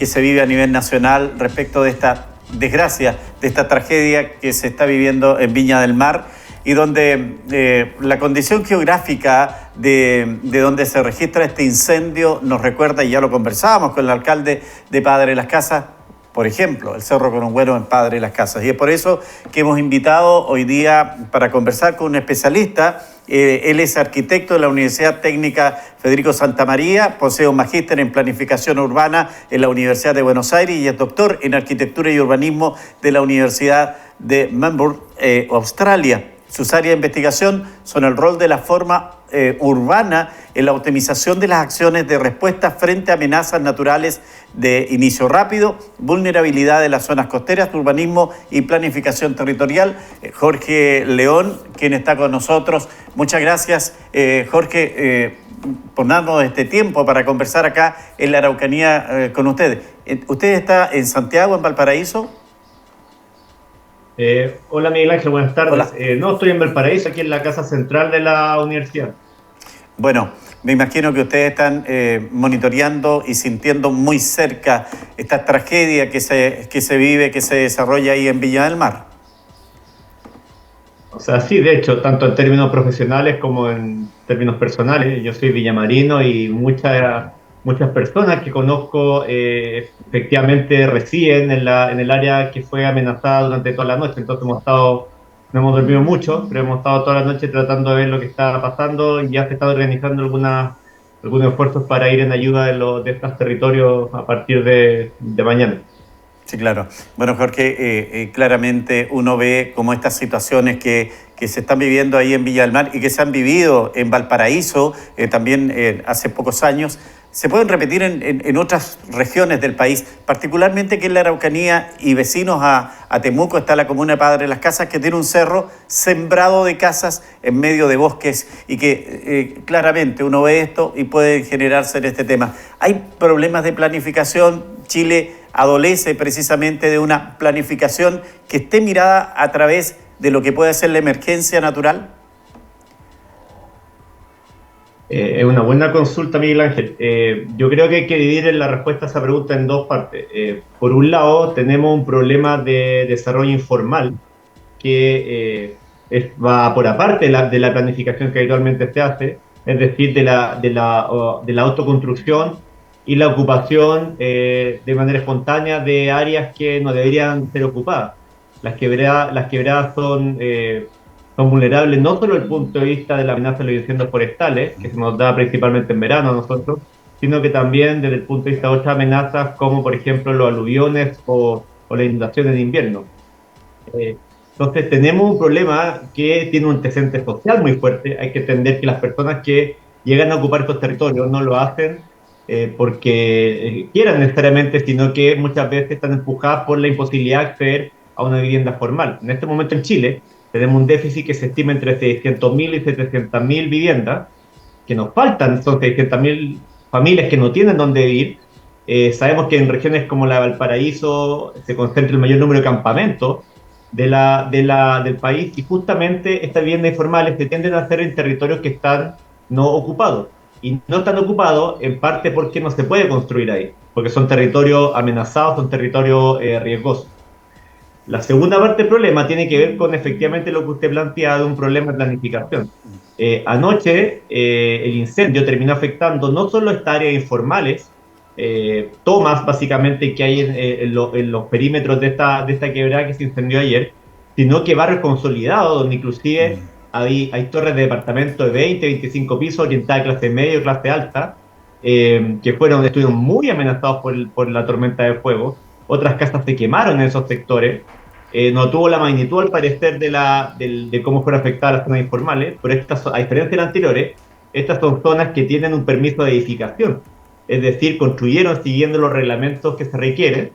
que se vive a nivel nacional respecto de esta desgracia, de esta tragedia que se está viviendo en Viña del Mar, y donde la condición geográfica de donde se registra este incendio nos recuerda, y ya lo conversábamos con el alcalde de Padre Las Casas, por ejemplo, el Cerro Corongüero en Padre Las Casas. Y es por eso que hemos invitado hoy día para conversar con un especialista. Él es arquitecto de la Universidad Técnica Federico Santa María, posee un magíster en planificación urbana en la Universidad de Buenos Aires y es doctor en arquitectura y urbanismo de la Universidad de Melbourne, Australia. Sus áreas de investigación son el rol de la forma urbana en la optimización de las acciones de respuesta frente a amenazas naturales de inicio rápido, vulnerabilidad de las zonas costeras, urbanismo y planificación territorial. Jorge León, quien está con nosotros. Muchas gracias, Jorge, por darnos este tiempo para conversar acá en la Araucanía con ustedes. ¿Usted está en Santiago, en Valparaíso? Hola Miguel Ángel, buenas tardes. No, estoy en Valparaíso, aquí en la casa central de la universidad. Bueno, me imagino que ustedes están monitoreando y sintiendo muy cerca esta tragedia que se vive, que se desarrolla ahí en Viña del Mar. O sea, sí, de hecho, tanto en términos profesionales como en términos personales. Yo soy villamarino y muchas personas que conozco efectivamente residen en el área que fue amenazada durante toda la noche. Entonces no hemos dormido mucho, pero hemos estado toda la noche tratando de ver lo que está pasando y ya se está organizando algunos esfuerzos para ir en ayuda de estos territorios a partir de mañana. Sí, claro. Bueno, Jorge, claramente uno ve como estas situaciones que se están viviendo ahí en Viña del Mar y que se han vivido en Valparaíso también hace pocos años, se pueden repetir en otras regiones del país, particularmente que en la Araucanía y vecinos a Temuco está la comuna de Padre Las Casas, que tiene un cerro sembrado de casas en medio de bosques y que claramente uno ve esto y puede generarse en este tema. Hay problemas de planificación. Chile adolece precisamente de una planificación que esté mirada a través de lo que puede ser la emergencia natural. Es una buena consulta, Miguel Ángel. Yo creo que hay que dividir la respuesta a esa pregunta en dos partes. Por un lado, tenemos un problema de desarrollo informal que va por aparte de la planificación que habitualmente se hace, es decir, de la autoconstrucción y la ocupación de manera espontánea de áreas que no deberían ser ocupadas. Las quebradas son vulnerables no solo desde el punto de vista de la amenaza de los incendios forestales, que se nos da principalmente en verano a nosotros, sino que también desde el punto de vista de otras amenazas como por ejemplo los aluviones o las inundaciones de invierno. Entonces tenemos un problema que tiene un antecedente social muy fuerte. Hay que entender que las personas que llegan a ocupar estos territorios no lo hacen porque quieran necesariamente, sino que muchas veces están empujadas por la imposibilidad de acceder a una vivienda formal. En este momento en Chile tenemos un déficit que se estima entre 600.000 y 700.000 viviendas, que nos faltan, son 600.000 familias que no tienen dónde vivir. Sabemos que en regiones como la de Valparaíso se concentra el mayor número de campamentos del país, y justamente estas viviendas informales se tienden a hacer en territorios que están no ocupados. Y no están ocupados en parte porque no se puede construir ahí, porque son territorios amenazados, son territorios riesgosos. La segunda parte del problema tiene que ver con efectivamente lo que usted plantea de un problema de planificación. Anoche el incendio terminó afectando no solo estas áreas informales, tomas básicamente que hay en los perímetros de esta quebrada que se incendió ayer, sino que barrios consolidados donde inclusive hay torres de departamento de 20, 25 pisos orientadas a clase media o clase alta, que estuvieron muy amenazados por la tormenta de fuego. Otras casas se quemaron en esos sectores. No tuvo la magnitud al parecer de cómo fueron afectadas las zonas informales, pero a diferencia de las anteriores, estas son zonas que tienen un permiso de edificación, es decir, construyeron siguiendo los reglamentos que se requieren,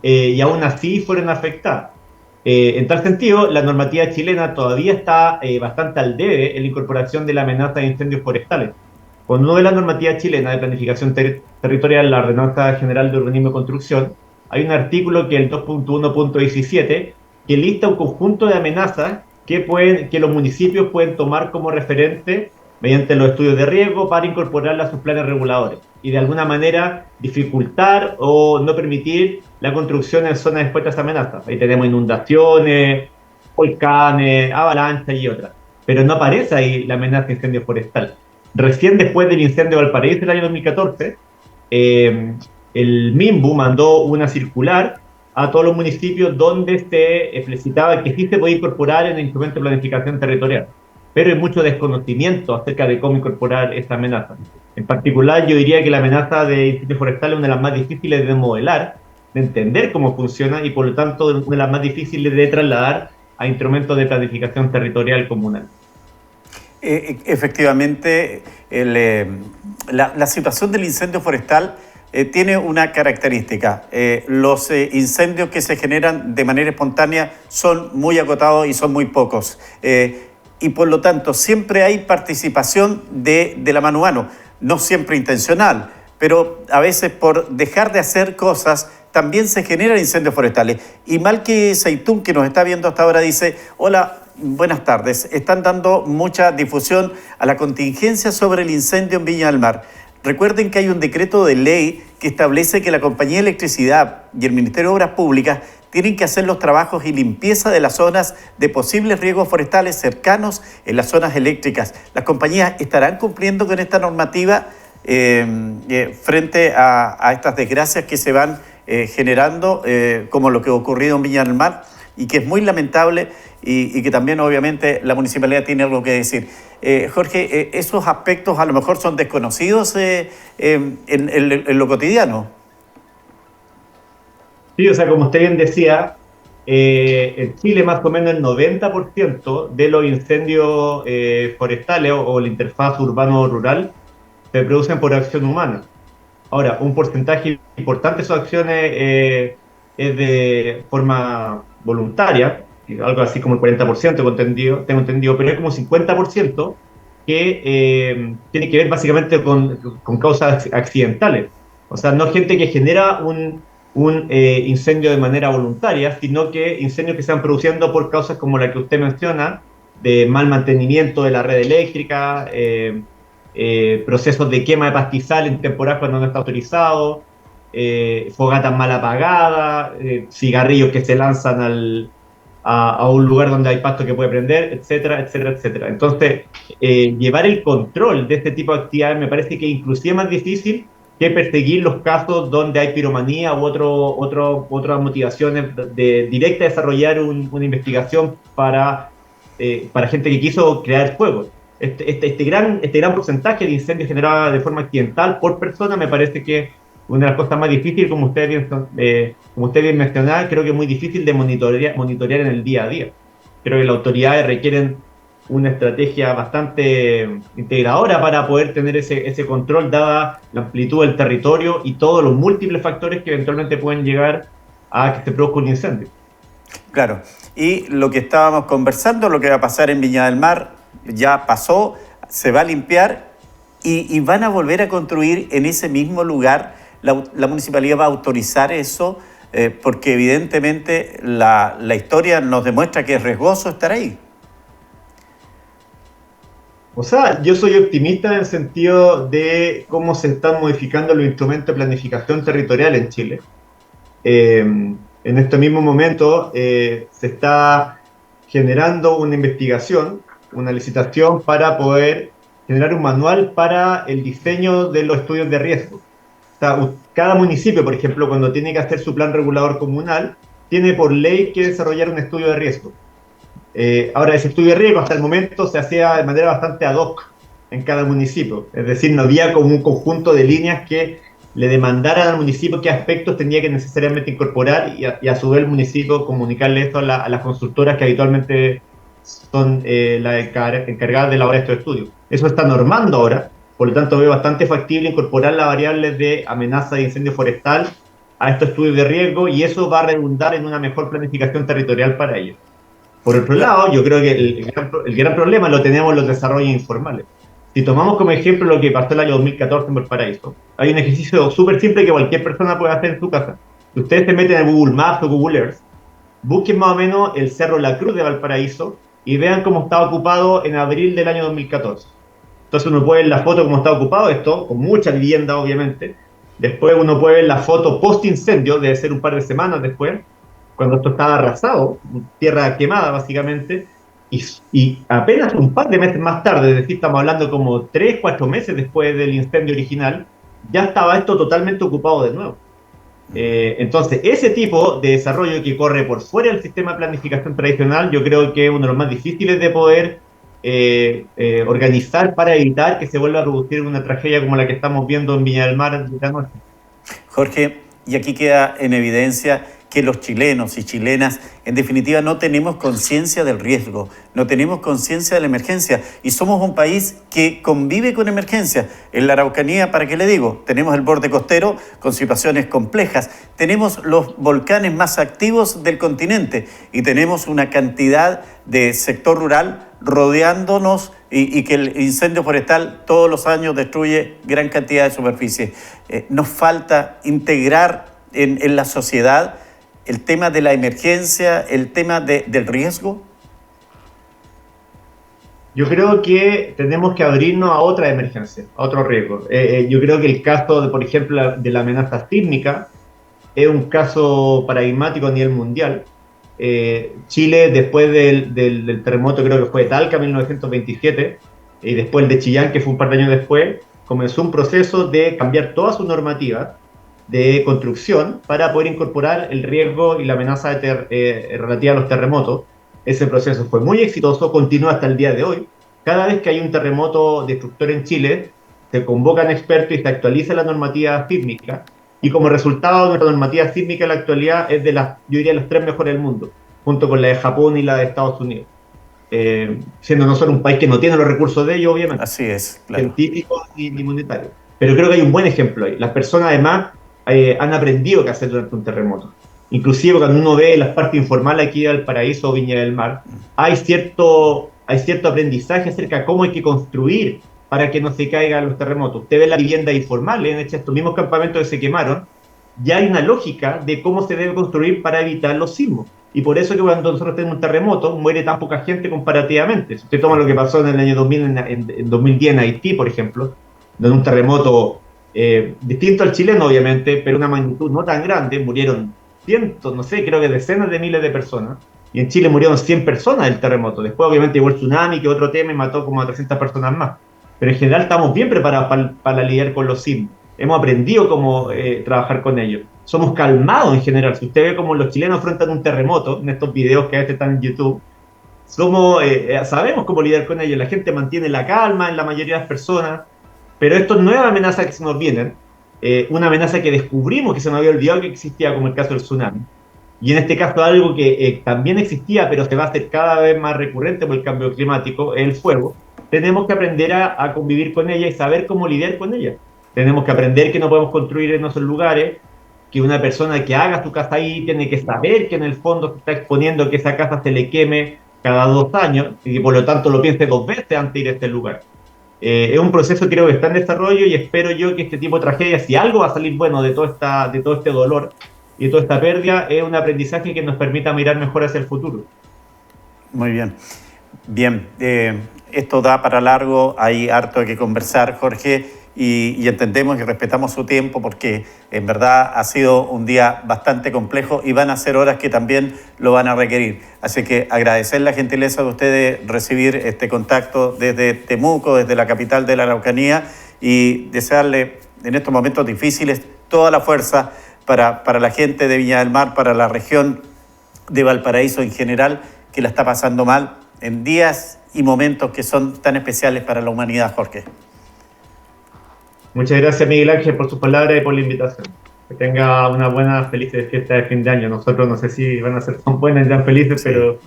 y aún así fueron afectadas. En tal sentido, la normativa chilena todavía está bastante al debe en la incorporación de la amenaza de incendios forestales. Cuando uno ve la normativa chilena de planificación territorial, la Ordenanza General de Urbanismo y Construcción, hay un artículo que es el 2.1.17 que lista un conjunto de amenazas que los municipios pueden tomar como referente mediante los estudios de riesgo para incorporarla a sus planes reguladores y de alguna manera dificultar o no permitir la construcción en zonas expuestas a amenazas. Ahí tenemos inundaciones, volcanes, avalanchas y otras. Pero no aparece ahí la amenaza de incendio forestal. Recién después del incendio de Valparaíso del año 2014, el MIMBU mandó una circular a todos los municipios donde se explicitaba que sí se podía incorporar en el instrumento de planificación territorial, pero hay mucho desconocimiento acerca de cómo incorporar esta amenaza. En particular, yo diría que la amenaza de incendio forestal es una de las más difíciles de modelar, de entender cómo funciona y por lo tanto una de las más difíciles de trasladar a instrumentos de planificación territorial comunal. Efectivamente, la situación del incendio forestal tiene una característica. Los incendios que se generan de manera espontánea son muy acotados y son muy pocos. Y por lo tanto, siempre hay participación de la mano a mano, no siempre intencional, pero a veces por dejar de hacer cosas también se generan incendios forestales. Y Malky Seitún, que nos está viendo hasta ahora, dice: hola, buenas tardes. Están dando mucha difusión a la contingencia sobre el incendio en Viña del Mar. Recuerden que hay un decreto de ley que establece que la Compañía de Electricidad y el Ministerio de Obras Públicas tienen que hacer los trabajos y limpieza de las zonas de posibles riesgos forestales cercanos en las zonas eléctricas. ¿Las compañías estarán cumpliendo con esta normativa frente a estas desgracias que se van generando, como lo que ha ocurrido en Viña del Mar, y que es muy lamentable y que también obviamente la municipalidad tiene algo que decir? Jorge, esos aspectos a lo mejor son desconocidos en lo cotidiano. Sí, o sea, como usted bien decía, en Chile más o menos el 90% de los incendios forestales o la interfaz urbano-rural se producen por acción humana. Ahora, un porcentaje importante de esas acciones es de forma voluntaria, algo así como el 40% tengo entendido, pero es como 50% que tiene que ver básicamente con causas accidentales. O sea, no gente que genera un incendio de manera voluntaria, sino que incendios que se están produciendo por causas como la que usted menciona, de mal mantenimiento de la red eléctrica, procesos de quema de pastizal en temporadas cuando no está autorizado, fogatas mal apagadas, cigarrillos que se lanzan a un lugar donde hay pasto que puede prender, etcétera, etcétera, etcétera. Entonces, llevar el control de este tipo de actividades me parece que inclusive es más difícil que perseguir los casos donde hay piromanía u otras motivaciones directas a desarrollar una investigación para gente que quiso crear fuego. Este gran porcentaje de incendios generados de forma accidental por persona me parece que una de las cosas más difíciles, como usted bien mencionaba, creo que es muy difícil de monitorear en el día a día. Creo que las autoridades requieren una estrategia bastante integradora para poder tener ese control, dada la amplitud del territorio y todos los múltiples factores que eventualmente pueden llegar a que se produzca un incendio. Claro, y lo que estábamos conversando, lo que va a pasar en Viña del Mar, ya pasó, se va a limpiar y van a volver a construir en ese mismo lugar. La municipalidad va a autorizar eso porque evidentemente la historia nos demuestra que es riesgoso estar ahí. O sea, yo soy optimista en el sentido de cómo se están modificando los instrumentos de planificación territorial en Chile. En este mismo momento se está generando una investigación, una licitación para poder generar un manual para el diseño de los estudios de riesgo. O sea, cada municipio, por ejemplo, cuando tiene que hacer su plan regulador comunal, tiene por ley que desarrollar un estudio de riesgo. Ahora, ese estudio de riesgo hasta el momento se hacía de manera bastante ad hoc en cada municipio. Es decir, no había como un conjunto de líneas que le demandaran al municipio qué aspectos tenía que necesariamente incorporar y a su vez el municipio comunicarle esto a las consultoras que habitualmente son las encargadas de elaborar estos estudios. Eso está normando ahora, por lo tanto veo bastante factible incorporar las variables de amenaza de incendio forestal a estos estudios de riesgo y eso va a redundar en una mejor planificación territorial para ellos. Por otro lado, yo creo que el gran problema lo tenemos en los desarrollos informales. Si tomamos como ejemplo lo que pasó el año 2014 en Valparaíso, hay un ejercicio súper simple que cualquier persona puede hacer en su casa. Si ustedes se meten en Google Maps o Google Earth, busquen más o menos el Cerro La Cruz de Valparaíso y vean cómo estaba ocupado en abril del año 2014. Entonces uno puede ver la foto como está ocupado esto, con mucha vivienda obviamente. Después uno puede ver la foto post incendio, debe ser un par de semanas después, cuando esto estaba arrasado, tierra quemada básicamente, y apenas un par de meses más tarde, es decir, estamos hablando como 3, 4 meses después del incendio original, ya estaba esto totalmente ocupado de nuevo. Entonces, ese tipo de desarrollo que corre por fuera del sistema de planificación tradicional, yo creo que es uno de los más difíciles de poder organizar para evitar que se vuelva a producir una tragedia como la que estamos viendo en Viña del Mar esta noche. Jorge, y aquí queda en evidencia que los chilenos y chilenas, en definitiva, no tenemos conciencia del riesgo, no tenemos conciencia de la emergencia y somos un país que convive con emergencia. En la Araucanía, ¿para qué le digo? Tenemos el borde costero con situaciones complejas, tenemos los volcanes más activos del continente y tenemos una cantidad de sector rural rodeándonos y que el incendio forestal todos los años destruye gran cantidad de superficie. Nos falta integrar en la sociedad el tema de la emergencia, el tema del riesgo. Yo creo que tenemos que abrirnos a otra emergencia, a otro riesgo. Yo creo que el caso, por ejemplo, de la amenaza sísmica es un caso paradigmático a nivel mundial. Chile, después del terremoto, creo que fue de Talca en 1927, y después el de Chillán, que fue un par de años después, comenzó un proceso de cambiar toda su normativa de construcción para poder incorporar el riesgo y la amenaza relativa a los terremotos. Ese proceso fue muy exitoso, continúa hasta el día de hoy. Cada vez que hay un terremoto destructor en Chile, se convocan expertos y se actualiza la normativa sísmica. Y como resultado, nuestra normativa sísmica en la actualidad es de las, yo diría, las 3 mejores del mundo, junto con la de Japón y la de Estados Unidos. Siendo nosotros un país que no tiene los recursos de ellos, obviamente. Así es, claro. Científicos ni monetarios. Pero creo que hay un buen ejemplo ahí. Las personas, además, han aprendido qué hacer durante un terremoto. Inclusive cuando uno ve las partes informales aquí del Paraíso o Viña del Mar, hay cierto aprendizaje acerca de cómo hay que construir para que no se caigan los terremotos. Usted ve las viviendas informales, en hecho estos mismos campamentos que se quemaron, ya hay una lógica de cómo se debe construir para evitar los sismos. Y por eso que cuando nosotros tenemos un terremoto, muere tan poca gente comparativamente. Si usted toma lo que pasó en el año 2000, en 2010 en Haití, por ejemplo, donde un terremoto distinto al chileno, obviamente, pero una magnitud no tan grande, murieron cientos, no sé, creo que decenas de miles de personas. Y en Chile murieron 100 personas del terremoto. Después, obviamente, llegó el tsunami, que otro tema, y mató como a 300 personas más. Pero en general estamos bien preparados para lidiar con los sismos. Hemos aprendido cómo trabajar con ellos. Somos calmados en general. Si usted ve cómo los chilenos afrontan un terremoto, en estos videos que a veces están en YouTube, sabemos cómo lidiar con ellos. La gente mantiene la calma en la mayoría de las personas. Pero esto no es una amenaza que se nos vienen. Una amenaza que descubrimos que se nos había olvidado que existía, como el caso del tsunami. Y en este caso algo que también existía, pero se va a hacer cada vez más recurrente por el cambio climático, es el fuego. Tenemos que aprender a convivir con ella y saber cómo lidiar con ella. Tenemos que aprender que no podemos construir en esos lugares, que una persona que haga su casa ahí tiene que saber que en el fondo se está exponiendo que esa casa se le queme cada 2 años y que por lo tanto lo piense 2 veces antes de ir a este lugar. Es un proceso que creo que está en desarrollo y espero yo que este tipo de tragedias, si algo va a salir bueno de todo este dolor y de toda esta pérdida, es un aprendizaje que nos permita mirar mejor hacia el futuro. Muy bien. Bien, esto da para largo, hay harto que conversar, Jorge, y entendemos y respetamos su tiempo porque en verdad ha sido un día bastante complejo y van a ser horas que también lo van a requerir. Así que agradecer la gentileza de ustedes recibir este contacto desde Temuco, desde la capital de la Araucanía, y desearle en estos momentos difíciles toda la fuerza para la gente de Viña del Mar, para la región de Valparaíso en general, que la está pasando mal en días y momentos que son tan especiales para la humanidad, Jorge. Muchas gracias, Miguel Ángel, por sus palabras y por la invitación. Que tenga una buena, feliz fiesta de fin de año. Nosotros no sé si van a ser tan buenas y tan felices, sí, pero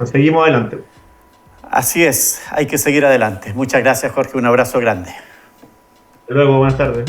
nos seguimos adelante. Así es, hay que seguir adelante. Muchas gracias, Jorge, un abrazo grande. Hasta luego, buenas tardes.